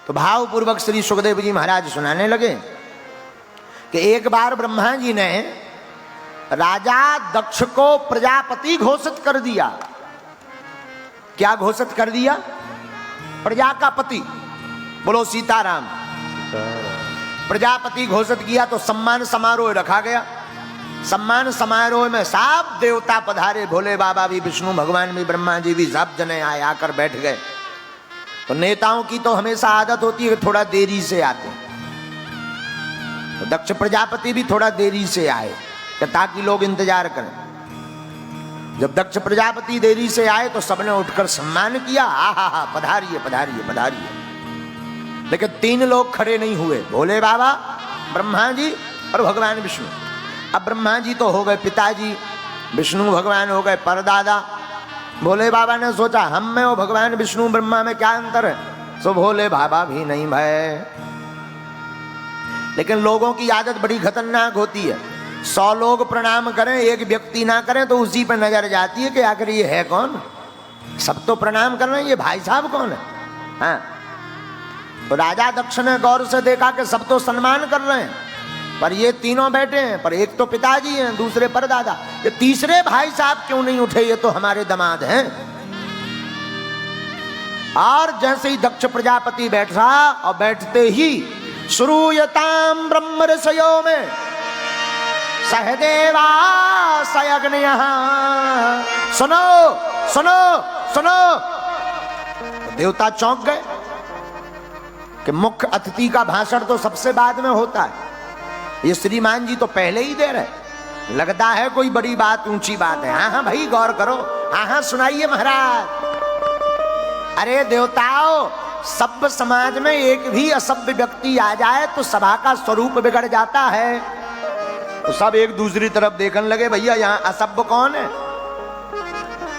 तो भावपूर्वक श्री सुखदेव जी महाराज सुनाने लगे कि एक बार ब्रह्मा जी ने राजा दक्ष को प्रजापति घोषित कर दिया। क्या घोषित कर दिया? प्रजा का पति। बोलो सीताराम। प्रजापति घोषित किया तो सम्मान समारोह रखा गया। सम्मान समारोह में सब देवता पधारे, भोले बाबा भी, विष्णु भगवान भी, ब्रह्मा जी भी, सब जने आए, आकर बैठ गए। तो नेताओं की तो हमेशा आदत होती है कि थोड़ा देरी से आते। तो दक्ष प्रजापति भी थोड़ा देरी से आए ताकि लोग इंतजार करें। जब दक्ष प्रजापति देरी से आए तो सबने उठकर सम्मान किया, आहा पधारिए पधारिए पधारिए। लेकिन 3 लोग खड़े नहीं हुए, भोले बाबा, ब्रह्मा जी और भगवान विष्णु। अब ब्रह्मा जी तो हो गए पिताजी, विष्णु भगवान हो गए परदादा। भोले बाबा ने सोचा हम में और भगवान विष्णु ब्रह्मा में क्या अंतर है, सो भोले बाबा भी नहीं भय। लेकिन लोगों की आदत बड़ी खतरनाक होती है। 100 लोग प्रणाम करें, एक व्यक्ति ना करें तो उसी पर नजर जाती है कि आखिर ये है कौन। सब तो प्रणाम कर रहे हैं, ये भाई साहब कौन है? हाँ। तो राजा दक्ष ने गौर से देखा कि सब तो सम्मान कर रहे हैं, पर ये तीनों बैठे हैं, पर एक तो पिताजी हैं, दूसरे परदादा, ये तीसरे भाई साहब क्यों नहीं उठे? ये तो हमारे दामाद हैं। और जैसे ही दक्ष प्रजापति बैठा और बैठते ही श्रूयताम ब्रह्म ऋषयो में सहदेवा सयग्नय, सुनो सुनो सुनो। देवता चौंक गए कि मुख्य अतिथि का भाषण तो सबसे बाद में होता है, ये श्रीमान जी तो पहले ही दे रहे। लगता है कोई बड़ी बात, ऊंची बात है। हाँ हाँ भाई गौर करो, हाँ हाँ सुनाइए महाराज। अरे देवताओं, सभ्य समाज में एक भी असभ्य व्यक्ति आ जाए तो सभा का स्वरूप बिगड़ जाता है। तो सब एक दूसरी तरफ देखने लगे, भैया यहाँ असभ्य कौन है?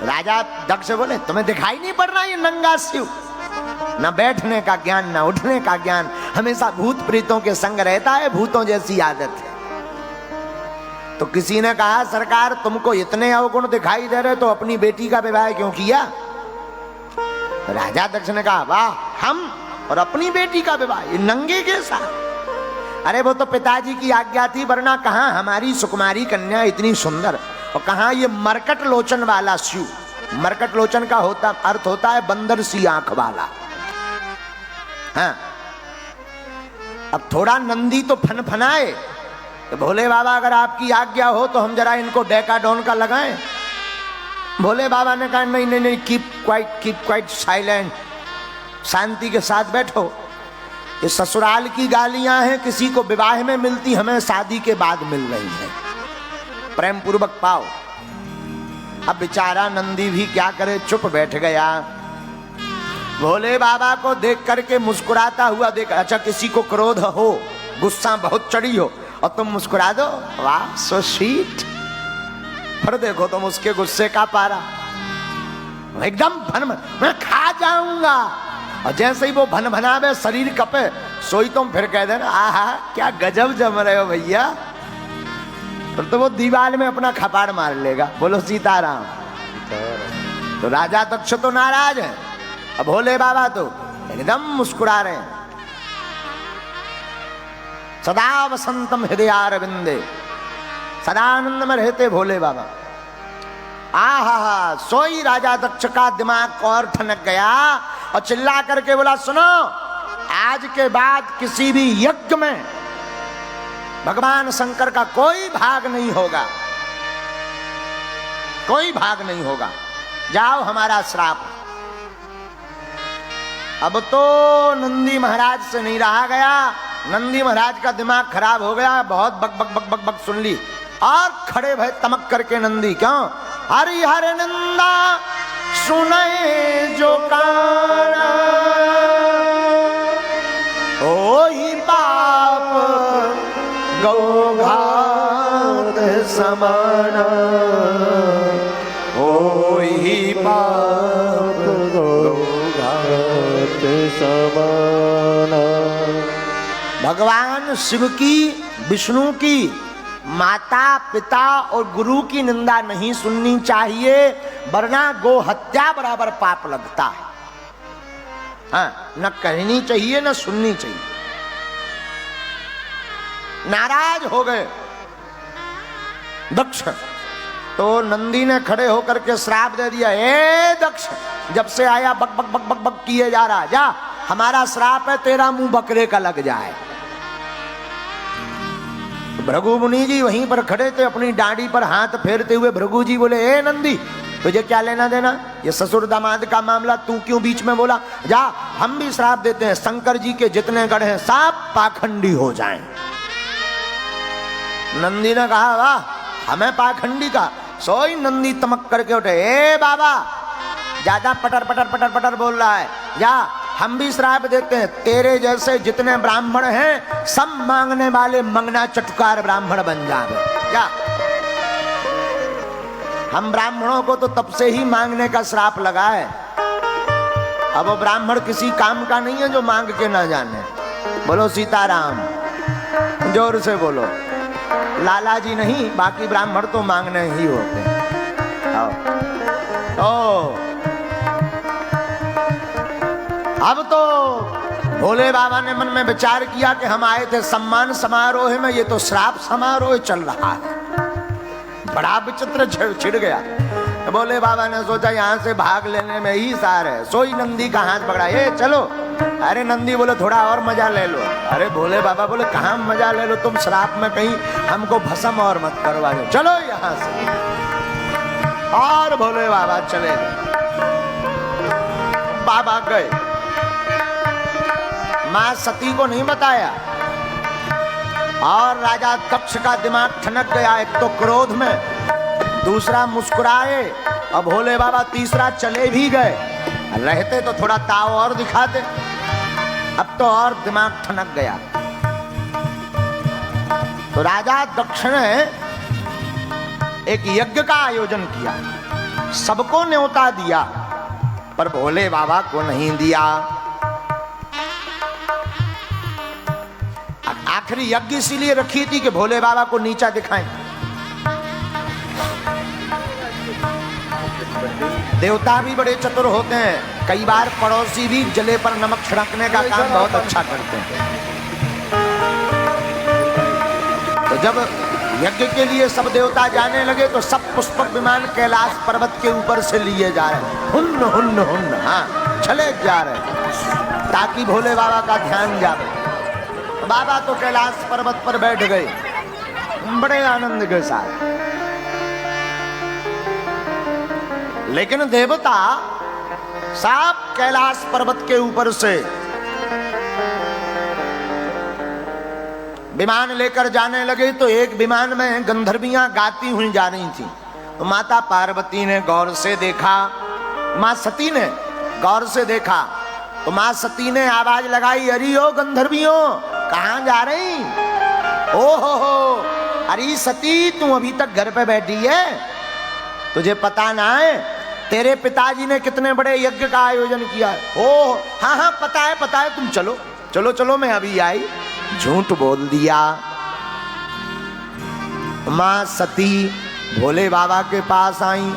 राजा दक्ष बोले तुम्हें दिखाई नहीं पड़ रहा ये नंगा शिव? न बैठने का ज्ञान, न उठने का ज्ञान, हमेशा भूत प्रेतों के संग रहता है, भूतों जैसी आदत है। तो किसी ने कहा सरकार तुमको इतने अवगुण दिखाई दे रहे तो अपनी बेटी का विवाह क्यों किया? राजा दक्ष ने कहा वाह, हम और अपनी बेटी का विवाह ये नंगे के साथ? अरे वो तो पिताजी की आज्ञा थी, वरना कहां हमारी सुकुमारी कन्या इतनी सुंदर, और कहां ये मरकट लोचन वाला शिव। मरकट लोचन का अर्थ होता है बंदर सी आंख वाला। हाँ। अब थोड़ा नंदी तो फनफनाए तो भोले बाबा अगर आपकी आज्ञा हो तो हम जरा इनको डेकाडोन का लगाएं। भोले बाबा ने कहा नहीं नहीं नहीं, कीप क्वाइट साइलेंट, शांति के साथ बैठो। ये ससुराल की गालियां हैं, किसी को विवाह में मिलती, हमें शादी के बाद मिल रही है, प्रेम पूर्वक पाओ। अब बेचारा नंदी भी क्या करे, चुप बैठ गया। भोले बाबा को देख करके मुस्कुराता हुआ देख, अच्छा किसी को क्रोध हो, गुस्सा बहुत चढ़ी हो और तुम मुस्कुरा दो, वाह सो स्वीट। फिर देखो तुम उसके गुस्से का पारा एकदम भन, मैं खा जाऊंगा। और जैसे ही वो भन भनावे, शरीर कपे, सोई तुम फिर कह देना आहा क्या गजब जम रहे हो भैया, तो वो दीवार में अपना खपाड़ मार लेगा। बोलो सीताराम। तो राजा दक्ष तो नाराज है, अब भोले बाबा तो एकदम मुस्कुरा रहे हैं। सदा वसंतम हृदयारविंदे, सदा आनंद में रहते भोले बाबा। आहा, सोई राजा दक्ष का दिमाग और ठनक गया और चिल्ला करके बोला सुनो, आज के बाद किसी भी यज्ञ में भगवान शंकर का कोई भाग नहीं होगा, कोई भाग नहीं होगा, जाओ हमारा श्राप। अब तो नंदी महाराज से नहीं रहा गया, नंदी महाराज का दिमाग खराब हो गया, बहुत बक बक बक बक बक सुन ली और खड़े भय तमक करके नंदी, क्यों? हरिहर नंदा सुने जो काना, ओही पाप गौघात समाना, ओही पाप गौघात समाना। भगवान शिव की, विष्णु की माता पिता और गुरु की निंदा नहीं सुननी चाहिए, वरना गो हत्या बराबर पाप लगता है। हाँ, न कहनी चाहिए न सुननी चाहिए। नाराज हो गए दक्ष, तो नंदी ने खड़े होकर के श्राप दे दिया, ए दक्ष, जब से आया बक बक बक बक बक किए जा रहा, जा, हमारा श्राप है तेरा मुंह बकरे का लग जाए। भृगु मुनि जी वहीं पर खड़े थे, अपनी डांडी पर हाथ फेरते हुए भृगु जी बोले, ए नंदी, तुझे क्या लेना देना, ये ससुर दामाद का मामला, तू क्यों बीच में बोला, जा, हम भी श्राप देते हैं, शंकर जी के जितने गढ़ हैं सब पाखंडी हो जाएं। नंदी ने कहा, वाह, हमें पाखंडी का। सोई नंदी तमक करके उठे, ए बाबा, ज्यादा पटर पटर पटर पटर बोल रहा है, जा, हम भी श्राप देते हैं, तेरे जैसे जितने ब्राह्मण हैं सब मांगने वाले मंगना चटुकार ब्राह्मण बन जाए, जा। हम ब्राह्मणों को तो तब से ही मांगने का श्राप लगा है, अब वो ब्राह्मण किसी काम का नहीं है जो मांग के ना जाने। बोलो सीताराम, जोर से बोलो। लाला जी नहीं, बाकी ब्राह्मण तो मांगने ही होते हैं। अब तो भोले बाबा ने मन में विचार किया कि हम आए थे सम्मान समारोह में, ये तो श्राप समारोह चल रहा है, बड़ा विचित्र छिड़ गया। तो भोले बाबा ने सोचा यहाँ से भाग लेने में ही सार है, सोई नंदी का हाथ पकड़ा, ये चलो। अरे नंदी बोले थोड़ा और मजा ले लो। अरे भोले बाबा बोले कहाँ मजा ले लो, तुम श्राप में कहीं हमको भस्म और मत करवा दो, चलो यहाँ से। और भोले बाबा चले गए, बाबा गए, मां सती को नहीं बताया, और राजा दक्ष का दिमाग ठनक गया, एक तो क्रोध में, दूसरा मुस्कुराए, और भोले बाबा तीसरा चले भी गए। रहते तो थोड़ा ताव और दिखाते, अब तो और दिमाग ठनक गया। तो राजा दक्ष ने एक यज्ञ का आयोजन किया, सबको न्योता दिया, पर भोले बाबा को नहीं दिया। आखिरी यज्ञ इसीलिए रखी थी कि भोले बाबा को नीचा दिखाएं। देवता भी बड़े चतुर होते हैं, कई बार पड़ोसी भी जले पर नमक छिड़कने का काम बहुत अच्छा करते हैं। तो जब यज्ञ के लिए सब देवता जाने लगे तो सब पुष्पक विमान कैलाश पर्वत के ऊपर से लिए जा रहे हैं, हुन्न हुन्न हुन्न, हाँ, चले जा रहे हैं ताकि भोले बाबा का ध्यान जाए। बाबा तो कैलाश पर्वत पर बैठ गए बड़े आनंद के साथ, लेकिन देवता सब कैलाश पर्वत के ऊपर से विमान लेकर जाने लगे तो एक विमान में गंधर्वियां गाती हुई जा रही थी। तो माता पार्वती ने गौर से देखा, मां सती ने गौर से देखा, तो मां सती ने आवाज लगाई, अरे ओ गंधर्वियों, कहां जा रही? ओ हो, अरे सती, तू अभी तक घर पे बैठी है, तुझे पता ना है तेरे पिताजी ने कितने बड़े यज्ञ का आयोजन किया? ओ हाँ हाँ पता है, तुम चलो चलो चलो, मैं अभी आई। झूठ बोल दिया। मां सती भोले बाबा के पास आई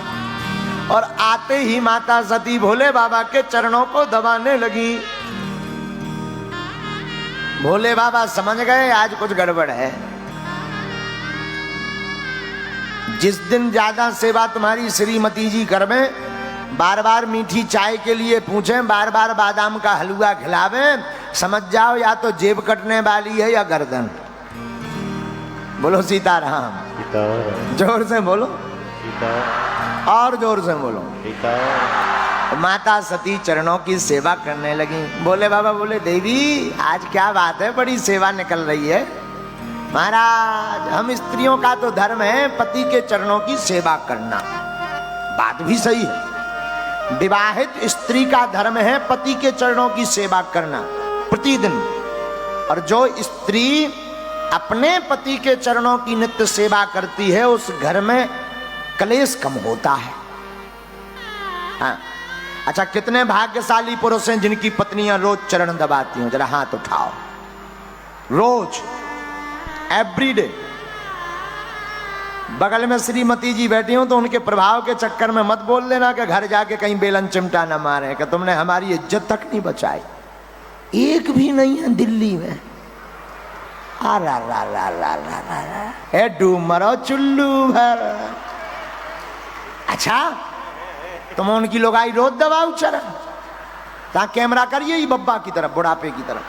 और आते ही माता सती भोले बाबा के चरणों को दबाने लगी। भोले बाबा समझ गए आज कुछ गड़बड़ है। जिस दिन ज्यादा सेवा तुम्हारी श्रीमती जी कर में, बार बार मीठी चाय के लिए पूछें, बार बार बादाम का हलवा खिलावें, समझ जाओ या तो जेब कटने वाली है या गर्दन। बोलो सीताराम, जोर से बोलो, और जोर से बोलो। माता सती चरणों की सेवा करने लगी। भोले बाबा बोले, देवी आज क्या बात है, बड़ी सेवा निकल रही है। महाराज, हम स्त्रियों का तो धर्म है पति के चरणों की सेवा करना। बात भी सही है, विवाहित स्त्री का धर्म है पति के चरणों की सेवा करना प्रतिदिन। और जो स्त्री अपने पति के चरणों की नित्य सेवा करती है उस घर में कलेश कम होता है। हाँ, अच्छा, कितने भाग्यशाली पुरुष हैं जिनकी पत्नियां रोज चरण दबाती हैं? जरा हाथ उठाओ। रोज, एवरीडे। बगल में श्रीमती जी बैठी हो तो उनके प्रभाव के चक्कर में मत बोल देना कि घर जाके कहीं बेलन चिमटा न मारे कि तुमने हमारी इज्जत तक नहीं बचाई। एक भी नहीं है दिल्ली में। ए डूमरो चुल्लू भर। अच्छा तुम उनकी लोगाई रोज दबाओ चरण ता कैमरा करिए ही बब्बा की तरफ, बुढ़ापे की तरफ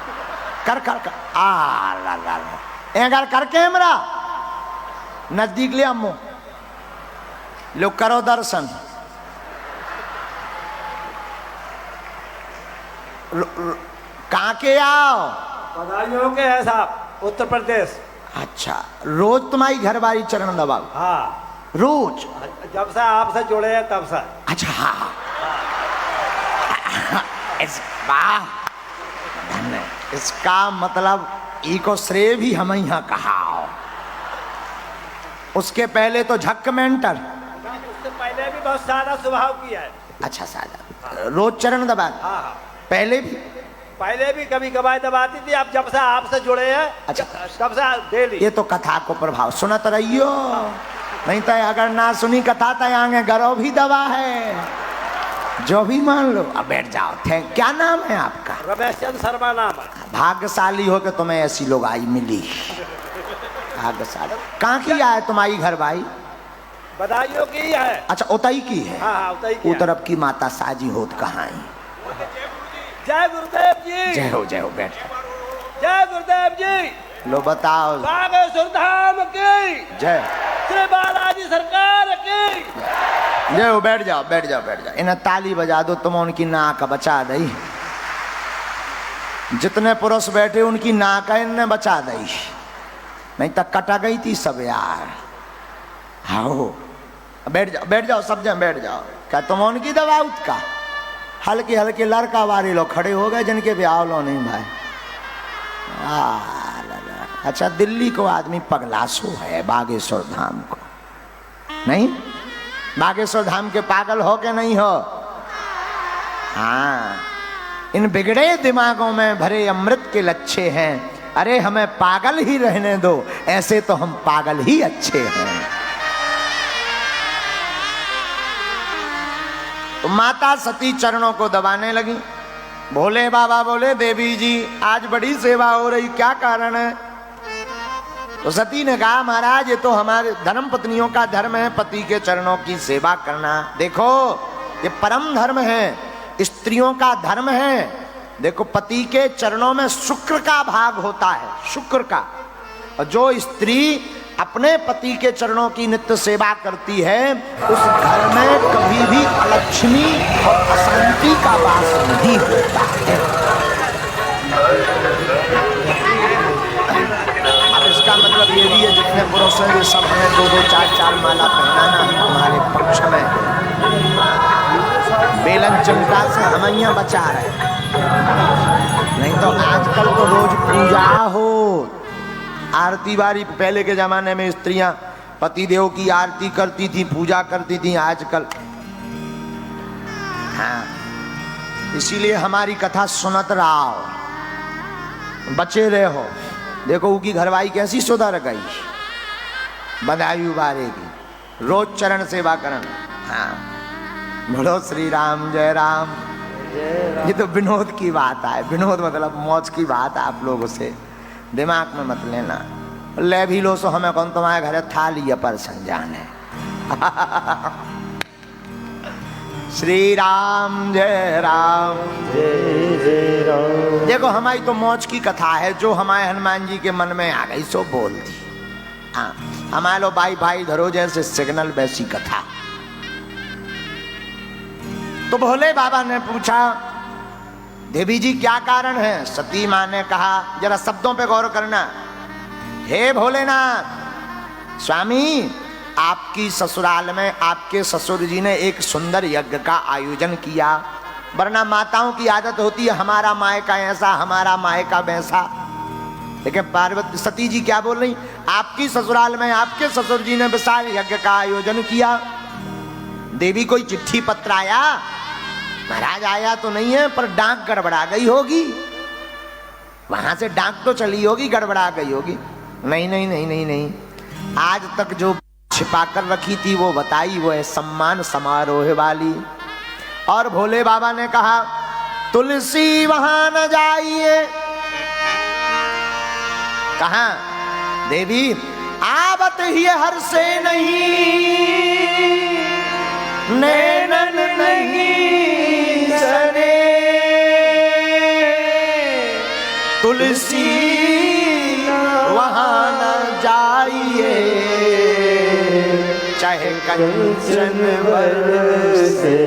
कर कर कर एगर कर कैमरा नजदीक ले अम्मो लो करो दर्शन। कहाँ के आओ? बदायूं के है साहब, उत्तर प्रदेश। अच्छा रोज तुम्हारी घर वाली चरण दबाओ? हाँ रोज। जब से आपसे जुड़े हैं तब से। अच्छा हाँ वाह, इसका मतलब इको श्रेय भी हम यहाँ कहा। उसके पहले तो झक मेंटर, उससे पहले भी बहुत सादा स्वभाव किया है। अच्छा सादा रोज चरण दबा? हाँ पहले भी कभी कभार दबाती थी। अब जब से आपसे जुड़े हैं अच्छा तब से डेली। ये तो कथा को प्रभाव सुनत रहियो, नहीं तो अगर ना सुनी कथा तो आगे गरो भी दबा है जो भी मान लो। अब बैठ जाओ। क्या नाम है आपका? रमेश चंद्र शर्मा नाम है। भाग्यशाली हो के तुम्हें ऐसी लोग आई मिली। भाग्यशाली। कहाँ की है तुम्हारी घर भाई? बदायूं की है। अच्छा उतई की है। हाँ उतई की। उतरब की माता साजी होत कहाँ है? जय गुरुदेव जी। जय हो बैठ। जय गुरुदेव जी। लो बताओ। बागेश्वर धाम की जय। श्री बालाजी सरकार की जय हो। बैठ जाओ। इन्हें ताली बजा दो, तुम उनकी नाक बचा दई। जितने पुरुष बैठे उनकी नाक इनने बचा दई, नहीं तो कटा गई थी सब यार। हाँ बैठ जाओ सब जन बैठ जाओ। क्या तुम उनकी दवा का हल्के लड़का वाले लोग खड़े हो गए जिनके ब्याह लो नहीं भाई। अच्छा दिल्ली को आदमी पगलासो है, बागेश्वर धाम को नहीं। बागेश्वर धाम के पागल हो के नहीं हो? हाँ इन बिगड़े दिमागों में भरे अमृत के लच्छे हैं। अरे हमें पागल ही रहने दो, ऐसे तो हम पागल ही अच्छे हैं। तो माता सती चरणों को दबाने लगी। भोले बाबा बोले देवी जी आज बड़ी सेवा हो रही, क्या कारण है? तो सती ने कहा महाराज ये तो हमारे धर्म पत्नियों का धर्म है, पति के चरणों की सेवा करना। देखो ये परम धर्म है, स्त्रियों का धर्म है। देखो पति के चरणों में शुक्र का भाग होता है, शुक्र का। और जो स्त्री अपने पति के चरणों की नित्य सेवा करती है उस घर में कभी भी अलक्ष्मी और अशांति का वास नहीं होता है। अब इसका मतलब ये भी है जितने पुरुष हैं ये सब हमें 2-2, 4-4 माला पहनाना है तुम्हारे पक्ष में। बेलन चिमटा से हम यहाँ बचा रहे, नहीं तो आजकल तो रोज पूजा हो, आरती बारी। पहले के जमाने में स्त्रियां पतिदेव की आरती करती थी, पूजा करती थी। आजकल हाँ इसीलिए हमारी कथा सुनत रहो, बचे रहे हो। देखो उनकी घरवाई कैसी सुधर गई, बदायूं बारे की, रोज चरण सेवा करन। हाँ बोलो श्री राम जय राम। ये तो विनोद की बात है, विनोद मतलब मौज की बात है। आप लोगों से दिमाग में मत लेना। ले भी लो सो हमें कौन तुम्हारे घर थाली पर संजाने। श्री राम जय राम जय राम। देखो हमारी तो मौज की कथा है, जो हमारे हनुमान जी के मन में आ गई सो बोल दी। हाँ हमारे लो भाई धरो जैसे सिग्नल वैसी कथा। तो भोले बाबा ने पूछा देवी जी क्या कारण है? सती मां ने कहा, जरा शब्दों पे गौर करना। हे भोलेनाथ स्वामी आपकी ससुराल में आपके ससुर जी ने एक सुंदर यज्ञ का आयोजन किया, वरना माताओं की आदत होती है हमारा मायका ऐसा हमारा मायका वैसा। लेकिन पार्वती सती जी क्या बोल रही? आपकी ससुराल में आपके ससुर जी ने विशाल यज्ञ का आयोजन किया। देवी कोई चिट्ठी पत्र आया? महाराज आया तो नहीं है, पर डाक गड़बड़ा गई होगी, वहां से डाक तो चली होगी, गड़बड़ा गई होगी। नहीं नहीं नहीं नहीं नहीं, आज तक जो छिपा कर रखी थी वो बताई, वो है सम्मान समारोह वाली। और भोले बाबा ने कहा तुलसी वहां न जाइए। कहा देवी आवत ही हर से नहीं, नैनन नहीं सने, तुलसी वहां न जाइए, चाहे कंचन बरसे।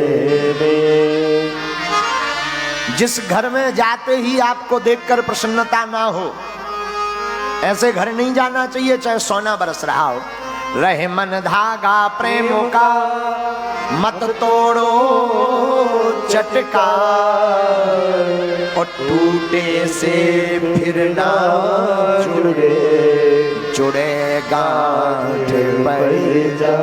जिस घर में जाते ही आपको देखकर प्रसन्नता ना हो, ऐसे घर नहीं जाना चाहिए, चाहे सोना बरस रहा हो। रहे मन धागा प्रेमों का, मत तोड़ो चटका, और टूटे से फिर ना जुड़े, जुड़े गांठ पड़ जा।